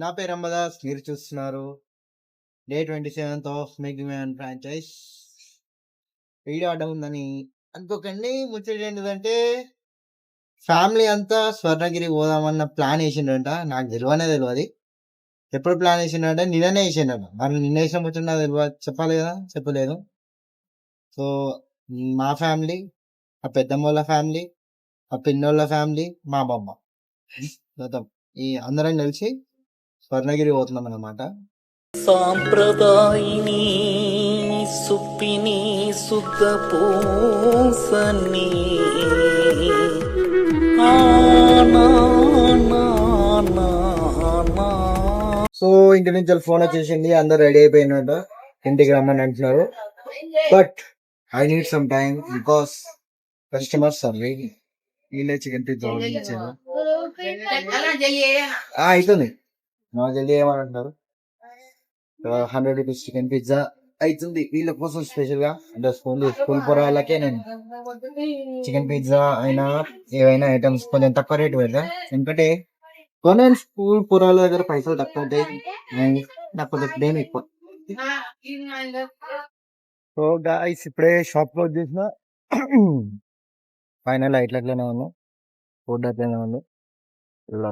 నా పేరు అంబదాస్. మీరు చూస్తున్నారు Day 27 make man franchise. Video ఆడడం ఉందని అనుకోకండి. ముచ్చట ఏంటిదంటే ఫ్యామిలీ అంతా స్వర్ణగిరి పోదామన్న ప్లాన్ వేసిండంట. నాకు తెలియదు. ఎప్పుడు ప్లాన్ వేసిండంటే నిన్ననే వేసిండట. మరి నిన్న వేసిన ముచ్చట నాకు తెలియదు, చెప్పాలి కదా, చెప్పలేదు. సో మా ఫ్యామిలీ, ఆ పెద్దమ్మోళ్ళ ఫ్యామిలీ, ఆ పిన్నోళ్ళ ఫ్యామిలీ, మా అమ్మమ్మ మొత్తం ఈ అందరం కలిసి స్వర్ణగిరి పోతున్నాం అన్నమాట. సాంప్రదాయిని సుప్పిని సుఖ పూసని సో ఇంటి నుంచి ఫోన్ వచ్చేసింది, అందరు రెడీ అయిపోయినట్ట, ఇంటికి రమ్మని అంటున్నారు. But I need some time because customers are waiting. వీళ్ళే చికెన్ పిజ్జా ఇచ్చారు. అవుతుంది నా జల్దీ ఏమని అంటారు. 100 రూపీస్ చికెన్ పిజ్జా అవుతుంది వీళ్ళ కోసం స్పెషల్ గా. అంటే స్కూల్ పొరాలకే నేను చికెన్ పిజ్జా అయినా ఏవైనా ఐటమ్స్ కొంచెం తక్కువ రేటు పెడతా. ఎందుకంటే కొన్ని స్కూల్ పొరాల దగ్గర పైసలు తక్కువ ఉంటాయి, నాకు కొంచెం ప్రేమ ఎక్కువ. సో గాయ్స్ ఇప్పుడే షాప్ క్లోజ్ చేసిన. ఫైనల్ అట్లనే ఉంది, ఫుడ్ అట్లనే ఉంది,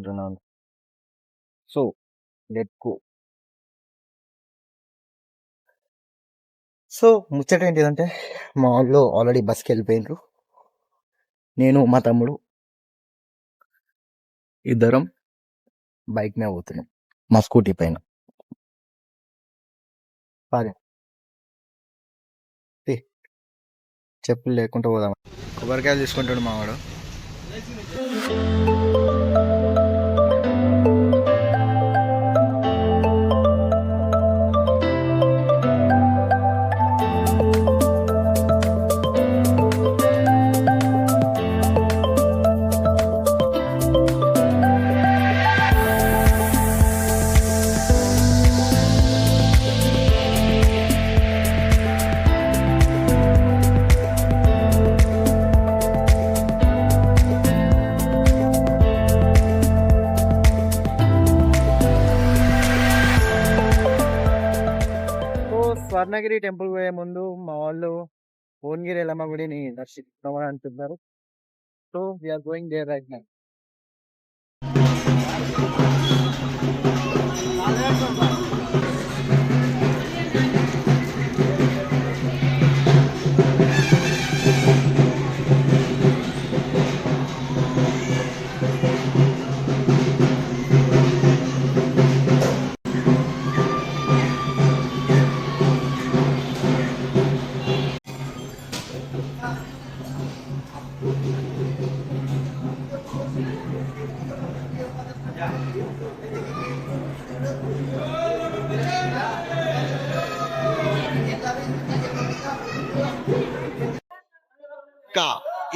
అట్లనే ఉంది. So let go. సో ముచ్చట ఏంటిదంటే మా వాళ్ళు ఆల్రెడీ బస్కి వెళ్ళిపోయినారు. నేను మా తమ్ముడు ఇద్దరం బైక్ మీద పోతున్నాం, మా స్కూటీ పైన. చెప్పులు లేకుండా పోదాం. కొబ్బరికాయలు తీసుకుంటాడు మావాడు. స్వర్ణగిరి టెంపుల్ పోయే ముందు మా వాళ్ళు భువనగిరి ఎల్లమ్మ గుడిని దర్శించుకోమని అంటున్నారు. So we are going there right now.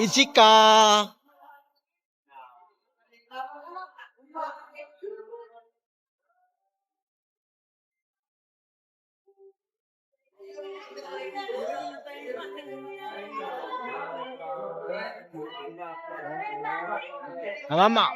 Ichika. Mama.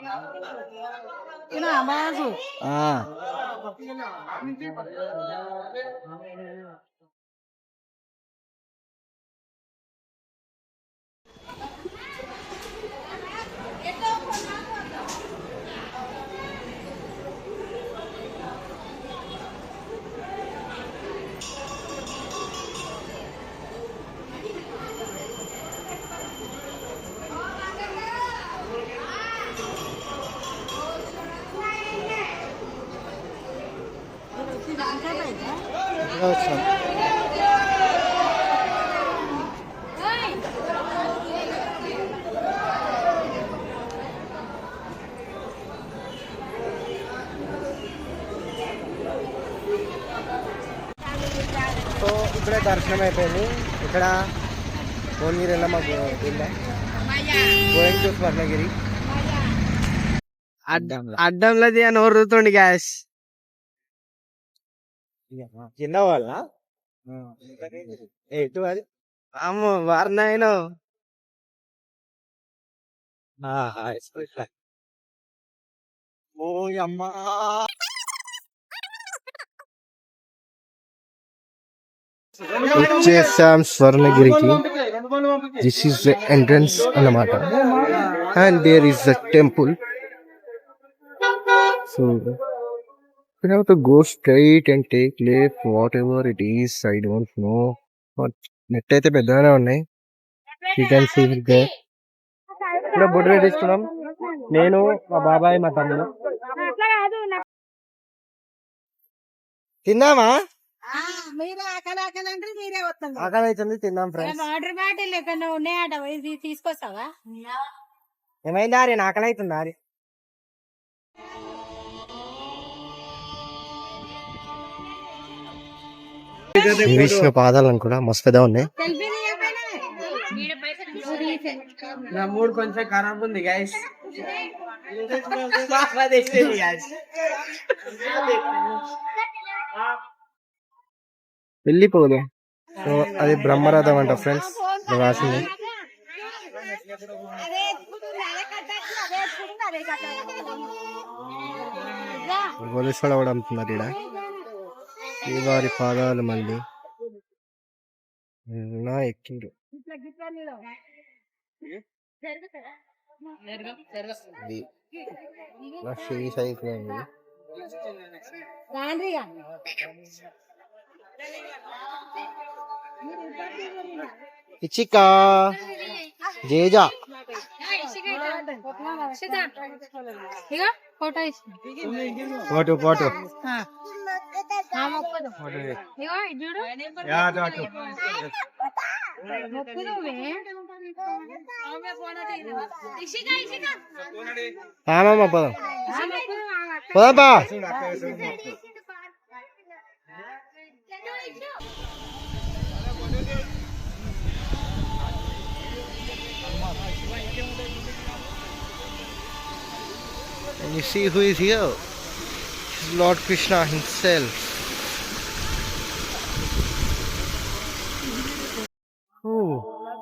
So ఇప్పుడే దర్శనం అయిపోయింది. ఇక్కడ భువనగిరి ఎల్లమ్మ గోయింగ్ టు స్వర్ణగిరి. అడ్డంలోది అని ఓరుతుంది గ్యాస్ కింద వాళ్ళ ఎటు అది అమ్మో వారినాయన. ఓ అమ్మా వచ్చేసాం స్వర్ణగిరికి. దిస్ ఈస్ ద ఎంట్రన్స్ అన్నమాట. And there is the temple. So you have to go straight and take left, whatever it is. I don't know. But net అయితే పెద్దగానే ఉన్నాయి. You can see it there. ఇప్పుడు బొడ్డు పెట్టిస్తున్నాం. నేను మా బాబాయ్ మా తమ్ముడు. తిన్నామా? ఆకలి అవుతుంది, తిన్నాం ఫ్రెండ్స్. వాటర్ బాటిల్ ఎక్కడ ఉన్నాయట, తీసుకొస్తావా? ఏమైందా అరే, ఆకలి అవుతుందా అరే? విష్ణు పాదాలను కూడా మస్తు పెద్ద ఉన్నాయి. నా మూడ్ కొంచెం ఖరాబ్ ఉంది గైస్. వెళ్ళిపోదు. సో అది బ్రహ్మరథం అంట ఫ్రెండ్స్, రాసింది. పోలీసు కూడా అమ్ముతున్నారు ఇక్కడ. శ్రీవారి పాదాలు మళ్ళీ ఎక్కిండు. ఇచ్చికా జేజా ఫోటో ఫోటో పదం పదపా. And you see who is here? It's Lord Krishna himself.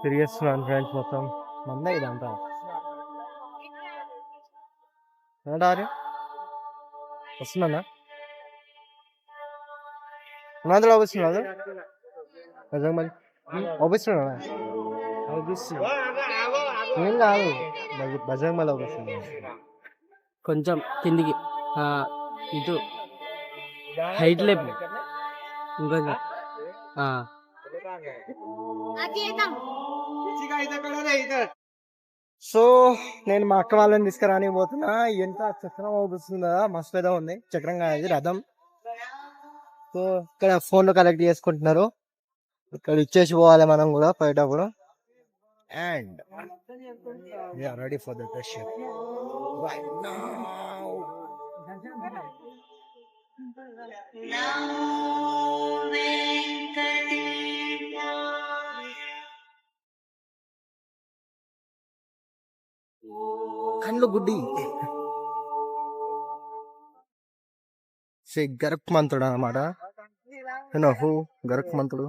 తిరిగేస్తున్నాను ఫ్రెండ్స్, మొత్తం మందే ఇదంతా. వస్తున్నా అందులో వస్తున్నాడు మరి వస్తున్నాడా? ఏం కాదు, బజరంగ్ మళ్ళీ వస్తుంది. కొంచెం కిందికి ఇటు హైట్ లేపు. ఇంకొంచెం సో నేను మా అక్క వాళ్ళని తీసుకురాని పోతున్నా. ఎంత చక్రం అవుతుందా, మస్తు పెద్ద ఉంది చక్రంగా, ఇది రథం. సో ఇక్కడ ఫోన్ లో కలెక్ట్ చేసుకుంటున్నారు. ఇక్కడ ఇచ్చేసి పోవాలి మనం కూడా పోయేటప్పుడు. And ready for the Darshan right now. కళ్ళు గుడ్డి శ్రీ గరుక్మంతుడు అన్నమాట. గరుక్మంతుడు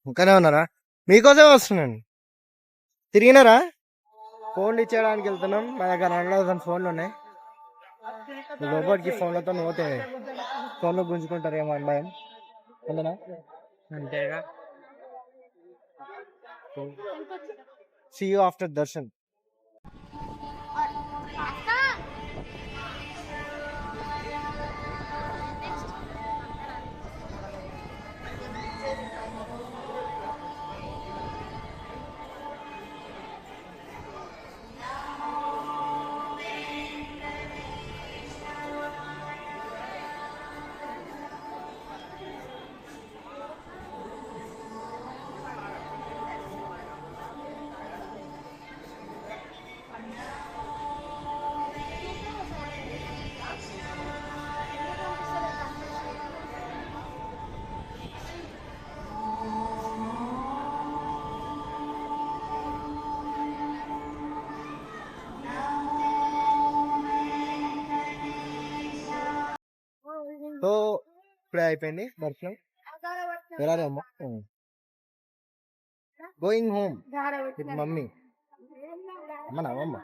ఇంకానే ఉన్నారా? మీకోసమే వస్తున్నాను. తిరిగినారా? ఫోన్లు ఇచ్చేయడానికి వెళ్తున్నాం. మా దగ్గర 100,000 ఫోన్లు ఉన్నాయి. లోపలికి ఫోన్లతో పోతే ఫోన్లో గుంజుకుంటారు ఏమో అని భయం. అంతేనా? అంతేగా. See you after darshan. సో ఇప్పుడే అయిపోయింది దర్శనం. వెళ్ళాలేమో. Going home with mummy. అమ్మ నవమ్మ.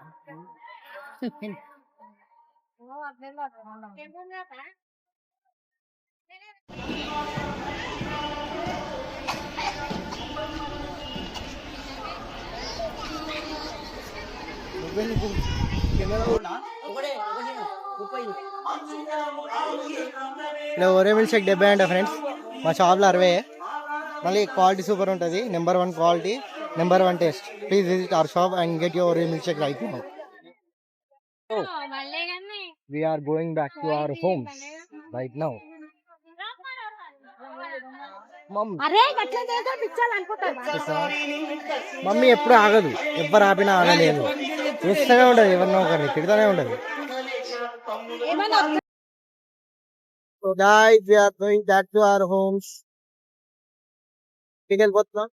ఒరే మిల్క్ షేక్ 70 అంట ఫ్రెండ్స్, మా షాప్లో 60. మళ్ళీ క్వాలిటీ సూపర్ ఉంటుంది, number 1 quality, number 1 taste. Please visit our shop and get your ఒరే milk shake right now. We are going back to our homes right now. అరే గట్ల చేస్తే పిచ్చాలి అనుకుంటా. మమ్మీ ఎప్పుడు ఆగదు, ఎవరు ఆపినా ఆగలేదు, చూస్తూనే ఉండదు, ఎవరినో ఒకరిని తిడుతూనే ఉండదు. So guys, we are going back to our homes. ఇంటికి వెళ్ళిపోతున్నాం.